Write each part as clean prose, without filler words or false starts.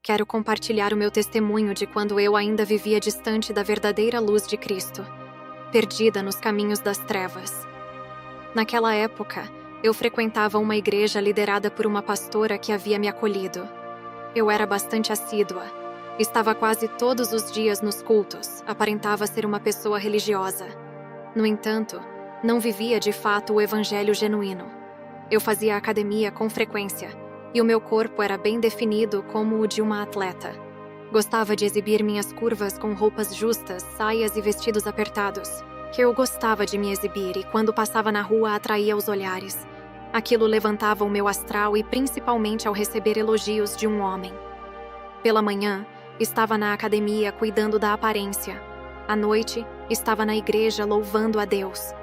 quero compartilhar o meu testemunho de quando eu ainda vivia distante da verdadeira luz de Cristo, perdida nos caminhos das trevas. Naquela época, eu frequentava uma igreja liderada por uma pastora que havia me acolhido. Eu era bastante assídua. Estava quase todos os dias nos cultos, aparentava ser uma pessoa religiosa. No entanto, não vivia de fato o evangelho genuíno. Eu fazia academia com frequência, e o meu corpo era bem definido como o de uma atleta. Gostava de exibir minhas curvas com roupas justas, saias e vestidos apertados. Eu gostava de me exibir e quando passava na rua atraía os olhares. Aquilo levantava o meu astral e principalmente ao receber elogios de um homem. Pela manhã, estava na academia cuidando da aparência. À noite, estava na igreja louvando a Deus.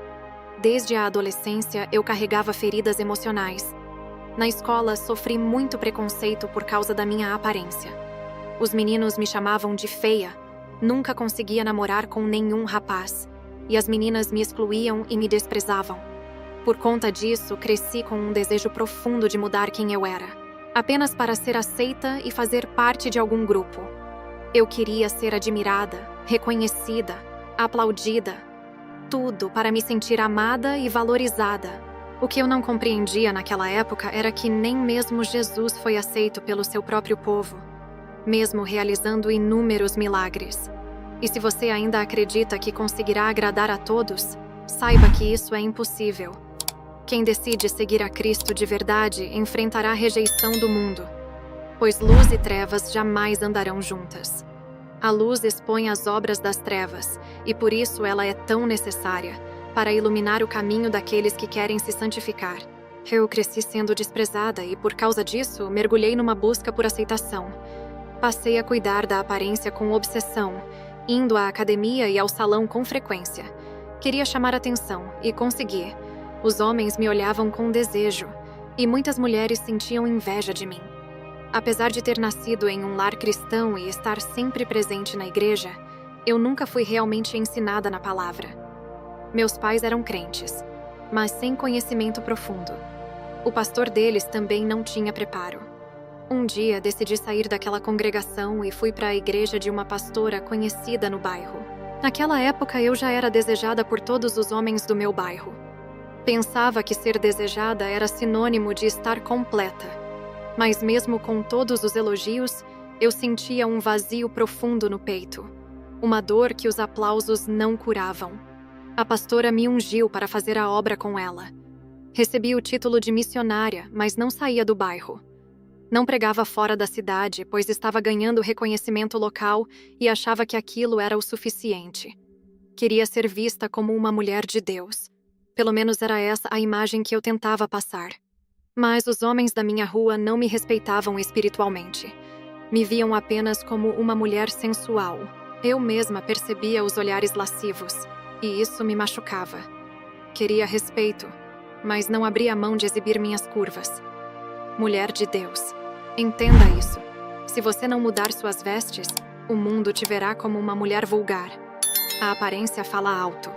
Desde a adolescência, eu carregava feridas emocionais. Na escola, sofri muito preconceito por causa da minha aparência. Os meninos me chamavam de feia. Nunca conseguia namorar com nenhum rapaz. E as meninas me excluíam e me desprezavam. Por conta disso, cresci com um desejo profundo de mudar quem eu era, apenas para ser aceita e fazer parte de algum grupo. Eu queria ser admirada, reconhecida, aplaudida, tudo para me sentir amada e valorizada. O que eu não compreendia naquela época era que nem mesmo Jesus foi aceito pelo seu próprio povo, mesmo realizando inúmeros milagres. E se você ainda acredita que conseguirá agradar a todos, saiba que isso é impossível. Quem decide seguir a Cristo de verdade enfrentará a rejeição do mundo, pois luz e trevas jamais andarão juntas. A luz expõe as obras das trevas, e por isso ela é tão necessária, para iluminar o caminho daqueles que querem se santificar. Eu cresci sendo desprezada e, por causa disso, mergulhei numa busca por aceitação. Passei a cuidar da aparência com obsessão, indo à academia e ao salão com frequência. Queria chamar atenção, e consegui. Os homens me olhavam com desejo, e muitas mulheres sentiam inveja de mim. Apesar de ter nascido em um lar cristão e estar sempre presente na igreja, eu nunca fui realmente ensinada na palavra. Meus pais eram crentes, mas sem conhecimento profundo. O pastor deles também não tinha preparo. Um dia, decidi sair daquela congregação e fui para a igreja de uma pastora conhecida no bairro. Naquela época, eu já era desejada por todos os homens do meu bairro. Pensava que ser desejada era sinônimo de estar completa. Mas mesmo com todos os elogios, eu sentia um vazio profundo no peito. Uma dor que os aplausos não curavam. A pastora me ungiu para fazer a obra com ela. Recebi o título de missionária, mas não saía do bairro. Não pregava fora da cidade, pois estava ganhando reconhecimento local e achava que aquilo era o suficiente. Queria ser vista como uma mulher de Deus. Pelo menos era essa a imagem que eu tentava passar. Mas os homens da minha rua não me respeitavam espiritualmente. Me viam apenas como uma mulher sensual. Eu mesma percebia os olhares lascivos, e isso me machucava. Queria respeito, mas não abria mão de exibir minhas curvas. Mulher de Deus, entenda isso. Se você não mudar suas vestes, o mundo te verá como uma mulher vulgar. A aparência fala alto.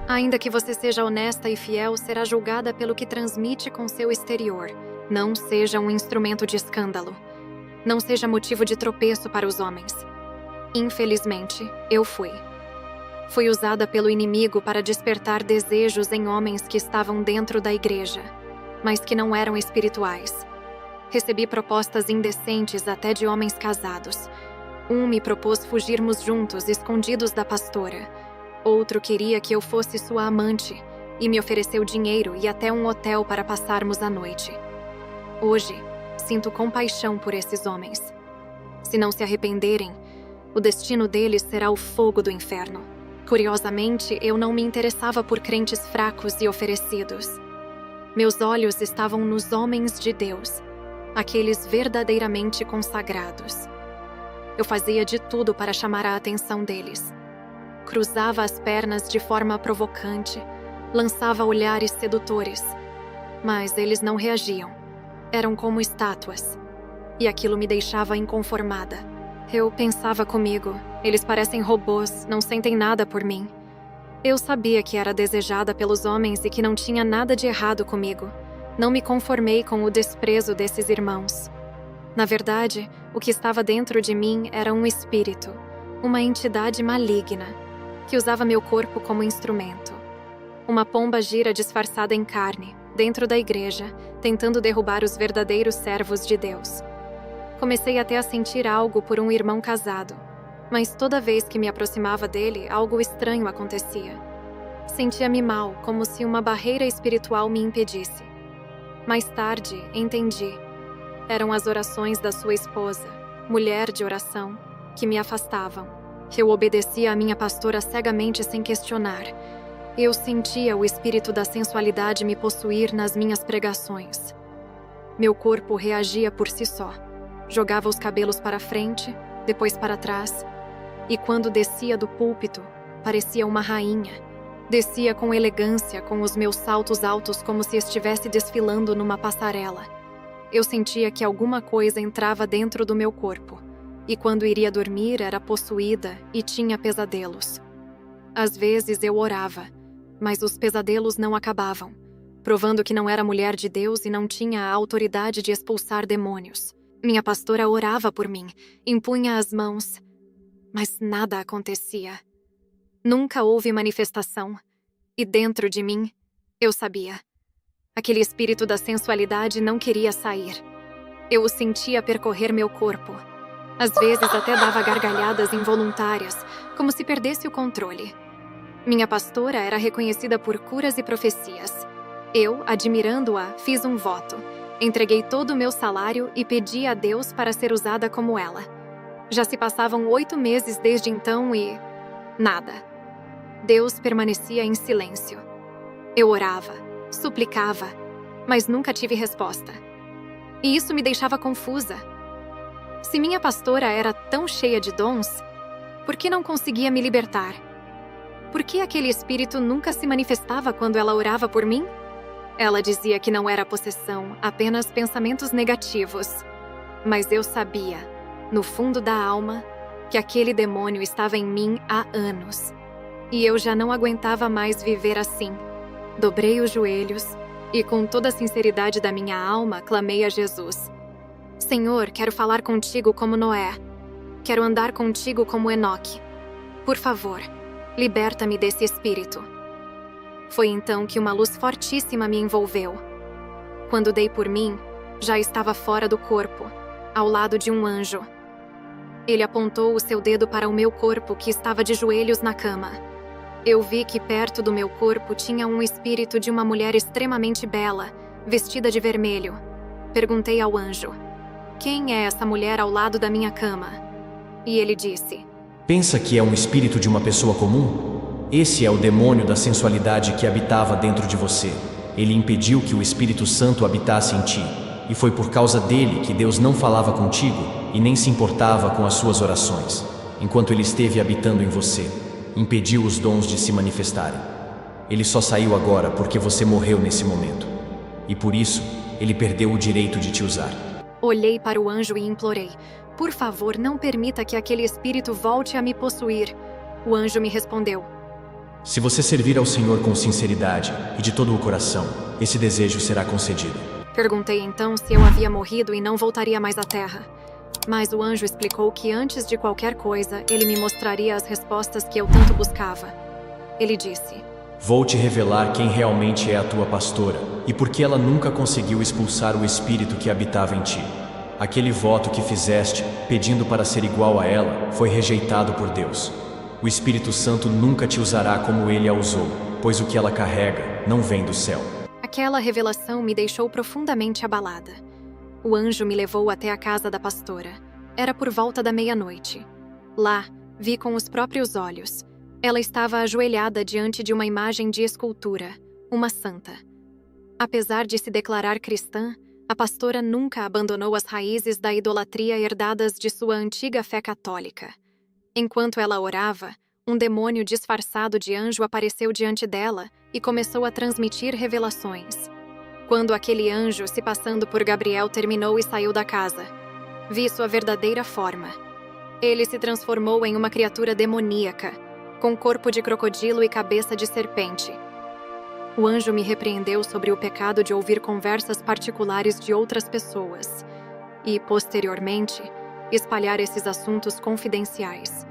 Ainda que você seja honesta e fiel, será julgada pelo que transmite com seu exterior. Não seja um instrumento de escândalo. Não seja motivo de tropeço para os homens. Infelizmente, eu fui. Fui usada pelo inimigo para despertar desejos em homens que estavam dentro da igreja, mas que não eram espirituais. Recebi propostas indecentes até de homens casados. Um me propôs fugirmos juntos, escondidos da pastora. Outro queria que eu fosse sua amante e me ofereceu dinheiro e até um hotel para passarmos a noite. Hoje, sinto compaixão por esses homens. Se não se arrependerem, o destino deles será o fogo do inferno. Curiosamente, eu não me interessava por crentes fracos e oferecidos. Meus olhos estavam nos homens de Deus, aqueles verdadeiramente consagrados. Eu fazia de tudo para chamar a atenção deles. Cruzava as pernas de forma provocante, lançava olhares sedutores. Mas eles não reagiam. Eram como estátuas. E aquilo me deixava inconformada. Eu pensava comigo, eles parecem robôs, não sentem nada por mim. Eu sabia que era desejada pelos homens e que não tinha nada de errado comigo. Não me conformei com o desprezo desses irmãos. Na verdade, O que estava dentro de mim era um espírito, uma entidade maligna, que usava meu corpo como instrumento. Uma pomba gira disfarçada em carne, dentro da igreja, tentando derrubar os verdadeiros servos de Deus. Comecei até a sentir algo por um irmão casado, mas toda vez que me aproximava dele, algo estranho acontecia. Sentia-me mal, como se uma barreira espiritual me impedisse. Mais tarde, entendi. Eram as orações da sua esposa, mulher de oração, que me afastavam. Eu obedecia à minha pastora cegamente sem questionar. Eu sentia o espírito da sensualidade me possuir nas minhas pregações. Meu corpo reagia por si só. Jogava os cabelos para frente, depois para trás. E quando descia do púlpito, parecia uma rainha. Descia com elegância, com os meus saltos altos como se estivesse desfilando numa passarela. Eu sentia que alguma coisa entrava dentro do meu corpo. E quando iria dormir, era possuída e tinha pesadelos. Às vezes eu orava, mas os pesadelos não acabavam, provando que não era mulher de Deus e não tinha a autoridade de expulsar demônios. Minha pastora orava por mim, impunha as mãos, mas nada acontecia. Nunca houve manifestação, e dentro de mim, eu sabia. Aquele espírito da sensualidade não queria sair. Eu o sentia percorrer meu corpo. Às vezes até dava gargalhadas involuntárias, como se perdesse o controle. Minha pastora era reconhecida por curas e profecias. Eu, admirando-a, fiz um voto. Entreguei todo o meu salário e pedi a Deus para ser usada como ela. Já se passavam 8 meses desde então e... nada. Deus permanecia em silêncio. Eu orava, suplicava, mas nunca tive resposta. E isso me deixava confusa. Se minha pastora era tão cheia de dons, por que não conseguia me libertar? Por que aquele espírito nunca se manifestava quando ela orava por mim? Ela dizia que não era possessão, apenas pensamentos negativos. Mas eu sabia, no fundo da alma, que aquele demônio estava em mim há anos. E eu já não aguentava mais viver assim. Dobrei os joelhos e, com toda a sinceridade da minha alma, clamei a Jesus. Senhor, quero falar contigo como Noé. Quero andar contigo como Enoque. Por favor, liberta-me desse espírito. Foi então que uma luz fortíssima me envolveu. Quando dei por mim, já estava fora do corpo, ao lado de um anjo. Ele apontou o seu dedo para o meu corpo, que estava de joelhos na cama. Eu vi que perto do meu corpo tinha um espírito de uma mulher extremamente bela, vestida de vermelho. Perguntei ao anjo: quem é essa mulher ao lado da minha cama? E ele disse: pensa que é um espírito de uma pessoa comum? Esse é o demônio da sensualidade que habitava dentro de você. Ele impediu que o Espírito Santo habitasse em ti. E foi por causa dele que Deus não falava contigo e nem se importava com as suas orações, enquanto ele esteve habitando em você. Impediu os dons de se manifestarem. Ele só saiu agora porque você morreu nesse momento. E por isso, ele perdeu o direito de te usar. Olhei para o anjo e implorei: por favor, não permita que aquele espírito volte a me possuir. O anjo me respondeu: se você servir ao Senhor com sinceridade e de todo o coração, esse desejo será concedido. Perguntei então se eu havia morrido e não voltaria mais à terra. Mas o anjo explicou que antes de qualquer coisa, ele me mostraria as respostas que eu tanto buscava. Ele disse: vou te revelar quem realmente é a tua pastora e por que ela nunca conseguiu expulsar o espírito que habitava em ti. Aquele voto que fizeste, pedindo para ser igual a ela, foi rejeitado por Deus. O Espírito Santo nunca te usará como ele a usou, pois o que ela carrega não vem do céu. Aquela revelação me deixou profundamente abalada. O anjo me levou até a casa da pastora. Era por volta da meia-noite. Lá, vi com os próprios olhos. Ela estava ajoelhada diante de uma imagem de escultura, uma santa. Apesar de se declarar cristã, a pastora nunca abandonou as raízes da idolatria herdadas de sua antiga fé católica. Enquanto ela orava, um demônio disfarçado de anjo apareceu diante dela e começou a transmitir revelações. Quando aquele anjo, se passando por Gabriel, terminou e saiu da casa, vi sua verdadeira forma. Ele se transformou em uma criatura demoníaca, com corpo de crocodilo e cabeça de serpente. O anjo me repreendeu sobre o pecado de ouvir conversas particulares de outras pessoas e, posteriormente, espalhar esses assuntos confidenciais.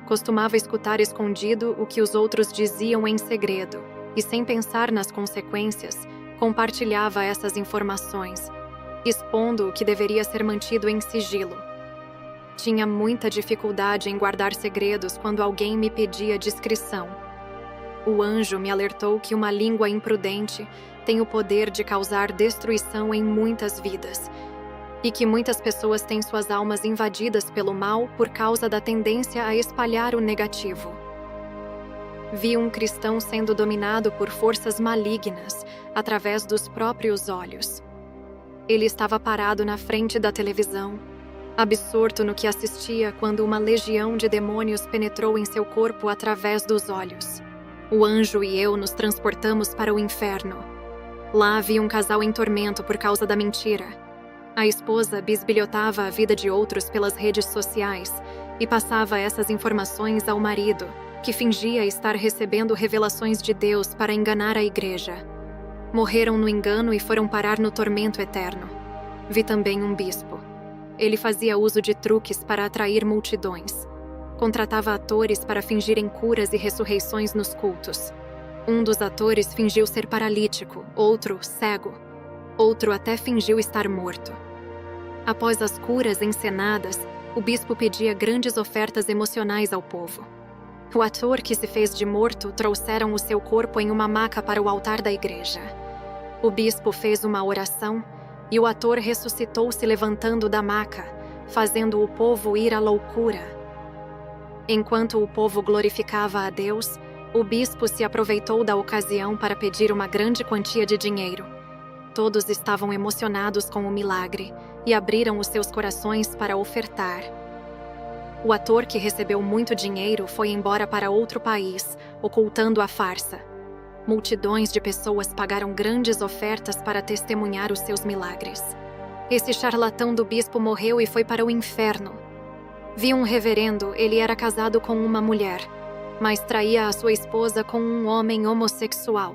Costumava escutar escondido o que os outros diziam em segredo e, sem pensar nas consequências, compartilhava essas informações, expondo o que deveria ser mantido em sigilo. Tinha muita dificuldade em guardar segredos quando alguém me pedia discrição. O anjo me alertou que uma língua imprudente tem o poder de causar destruição em muitas vidas e que muitas pessoas têm suas almas invadidas pelo mal por causa da tendência a espalhar o negativo. Vi um cristão sendo dominado por forças malignas através dos próprios olhos. Ele estava parado na frente da televisão, absorto no que assistia quando uma legião de demônios penetrou em seu corpo através dos olhos. O anjo e eu nos transportamos para o inferno. Lá havia um casal em tormento por causa da mentira. A esposa bisbilhotava a vida de outros pelas redes sociais e passava essas informações ao marido, que fingia estar recebendo revelações de Deus para enganar a igreja. Morreram no engano e foram parar no tormento eterno. Vi também um bispo. Ele fazia uso de truques para atrair multidões. Contratava atores para fingirem curas e ressurreições nos cultos. Um dos atores fingiu ser paralítico, outro cego. Outro até fingiu estar morto. Após as curas encenadas, o bispo pedia grandes ofertas emocionais ao povo. O ator que se fez de morto trouxeram o seu corpo em uma maca para o altar da igreja. O bispo fez uma oração e o ator ressuscitou se levantando da maca, fazendo o povo ir à loucura. Enquanto o povo glorificava a Deus, o bispo se aproveitou da ocasião para pedir uma grande quantia de dinheiro. Todos estavam emocionados com o milagre e abriram os seus corações para ofertar. O ator que recebeu muito dinheiro foi embora para outro país, ocultando a farsa. Multidões de pessoas pagaram grandes ofertas para testemunhar os seus milagres. Esse charlatão do bispo morreu e foi para o inferno. Vi um reverendo, ele era casado com uma mulher, mas traía a sua esposa com um homem homossexual.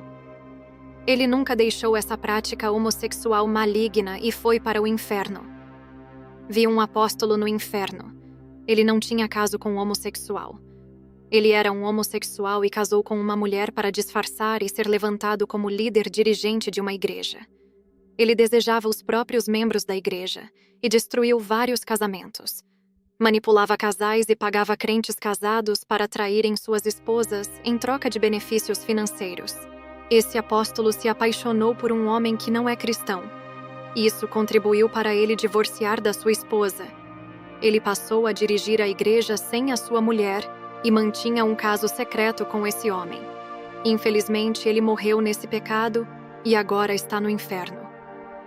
Ele nunca deixou essa prática homossexual maligna e foi para o inferno. Vi um apóstolo no inferno. Ele não tinha caso com um homossexual. Ele era um homossexual e casou com uma mulher para disfarçar e ser levantado como líder dirigente de uma igreja. Ele desejava os próprios membros da igreja e destruiu vários casamentos. Manipulava casais e pagava crentes casados para traírem suas esposas em troca de benefícios financeiros. Esse apóstolo se apaixonou por um homem que não é cristão. Isso contribuiu para ele divorciar da sua esposa. Ele passou a dirigir a igreja sem a sua mulher e mantinha um caso secreto com esse homem. Infelizmente, ele morreu nesse pecado e agora está no inferno.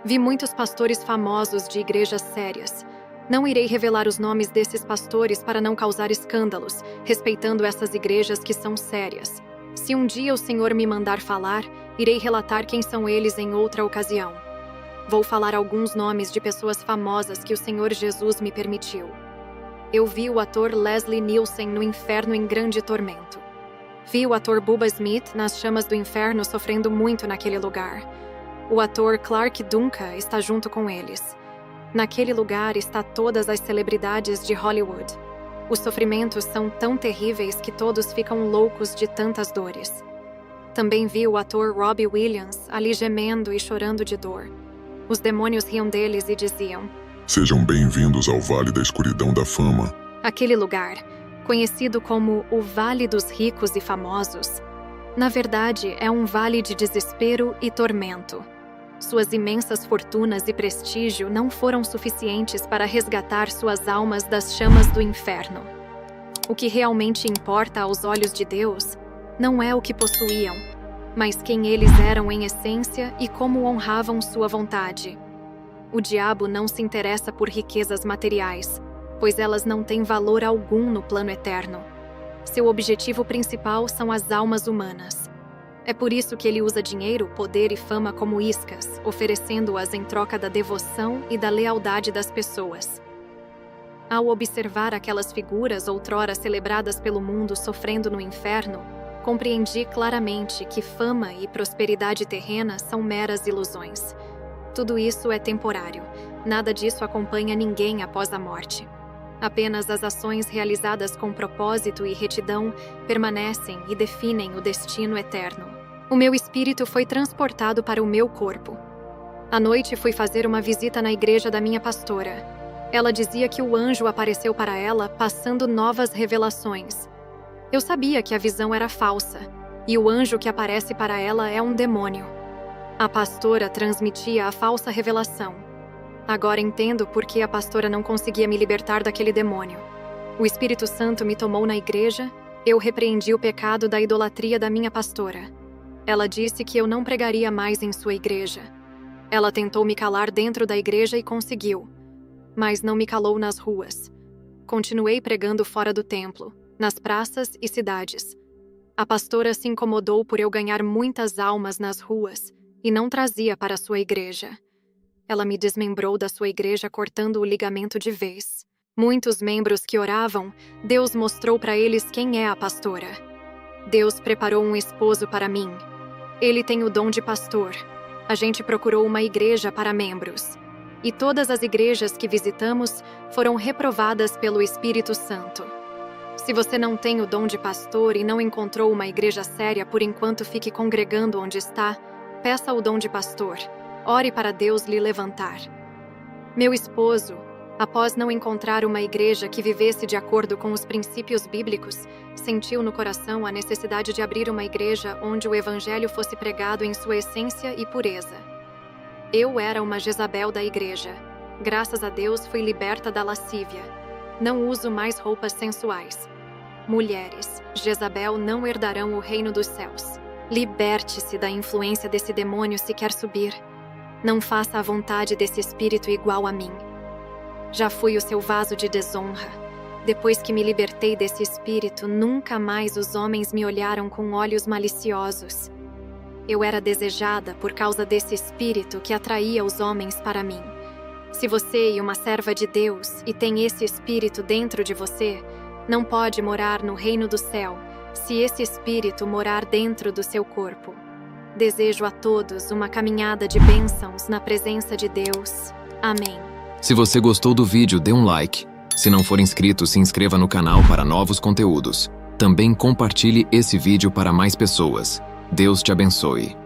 Vi muitos pastores famosos de igrejas sérias. Não irei revelar os nomes desses pastores para não causar escândalos, respeitando essas igrejas que são sérias. Se um dia o Senhor me mandar falar, irei relatar quem são eles em outra ocasião. Vou falar alguns nomes de pessoas famosas que o Senhor Jesus me permitiu. Eu vi o ator Leslie Nielsen no inferno em grande tormento. Vi o ator Bubba Smith nas chamas do inferno sofrendo muito naquele lugar. O ator Clark Duncan está junto com eles. Naquele lugar está todas as celebridades de Hollywood. Os sofrimentos são tão terríveis que todos ficam loucos de tantas dores. Também vi o ator Robbie Williams ali gemendo e chorando de dor. Os demônios riam deles e diziam: Sejam bem-vindos ao Vale da Escuridão da Fama. Aquele lugar, conhecido como o Vale dos Ricos e Famosos, na verdade é um vale de desespero e tormento. Suas imensas fortunas e prestígio não foram suficientes para resgatar suas almas das chamas do inferno. O que realmente importa aos olhos de Deus não é o que possuíam, mas quem eles eram em essência e como honravam sua vontade. O diabo não se interessa por riquezas materiais, pois elas não têm valor algum no plano eterno. Seu objetivo principal são as almas humanas. É por isso que ele usa dinheiro, poder e fama como iscas, oferecendo-as em troca da devoção e da lealdade das pessoas. Ao observar aquelas figuras outrora celebradas pelo mundo sofrendo no inferno, compreendi claramente que fama e prosperidade terrena são meras ilusões. Tudo isso é temporário. Nada disso acompanha ninguém após a morte. Apenas as ações realizadas com propósito e retidão permanecem e definem o destino eterno. O meu espírito foi transportado para o meu corpo. À noite fui fazer uma visita na igreja da minha pastora. Ela dizia que o anjo apareceu para ela, passando novas revelações. Eu sabia que a visão era falsa, e o anjo que aparece para ela é um demônio. A pastora transmitia a falsa revelação. Agora entendo por que a pastora não conseguia me libertar daquele demônio. O Espírito Santo me tomou na igreja, eu repreendi o pecado da idolatria da minha pastora. Ela disse que eu não pregaria mais em sua igreja. Ela tentou me calar dentro da igreja e conseguiu, mas não me calou nas ruas. Continuei pregando fora do templo, nas praças e cidades. A pastora se incomodou por eu ganhar muitas almas nas ruas e não trazia para sua igreja. Ela me desmembrou da sua igreja cortando o ligamento de vez. Muitos membros que oravam, Deus mostrou para eles quem é a pastora. Deus preparou um esposo para mim. Ele tem o dom de pastor. A gente procurou uma igreja para membros. E todas as igrejas que visitamos foram reprovadas pelo Espírito Santo. Se você não tem o dom de pastor e não encontrou uma igreja séria por enquanto fique congregando onde está, peça o dom de pastor. Ore para Deus lhe levantar. Meu esposo, após não encontrar uma igreja que vivesse de acordo com os princípios bíblicos, sentiu no coração a necessidade de abrir uma igreja onde o evangelho fosse pregado em sua essência e pureza. Eu era uma Jezabel da igreja. Graças a Deus fui liberta da lascívia. Não uso mais roupas sensuais. Mulheres, Jezabel não herdarão o reino dos céus. Liberte-se da influência desse demônio se quer subir. Não faça a vontade desse espírito igual a mim. Já fui o seu vaso de desonra. Depois que me libertei desse espírito, nunca mais os homens me olharam com olhos maliciosos. Eu era desejada por causa desse espírito que atraía os homens para mim. Se você é uma serva de Deus e tem esse espírito dentro de você, não pode morar no reino do céu se esse espírito morar dentro do seu corpo. Desejo a todos uma caminhada de bênçãos na presença de Deus. Amém. Se você gostou do vídeo, dê um like. Se não for inscrito, se inscreva no canal para novos conteúdos. Também compartilhe esse vídeo para mais pessoas. Deus te abençoe.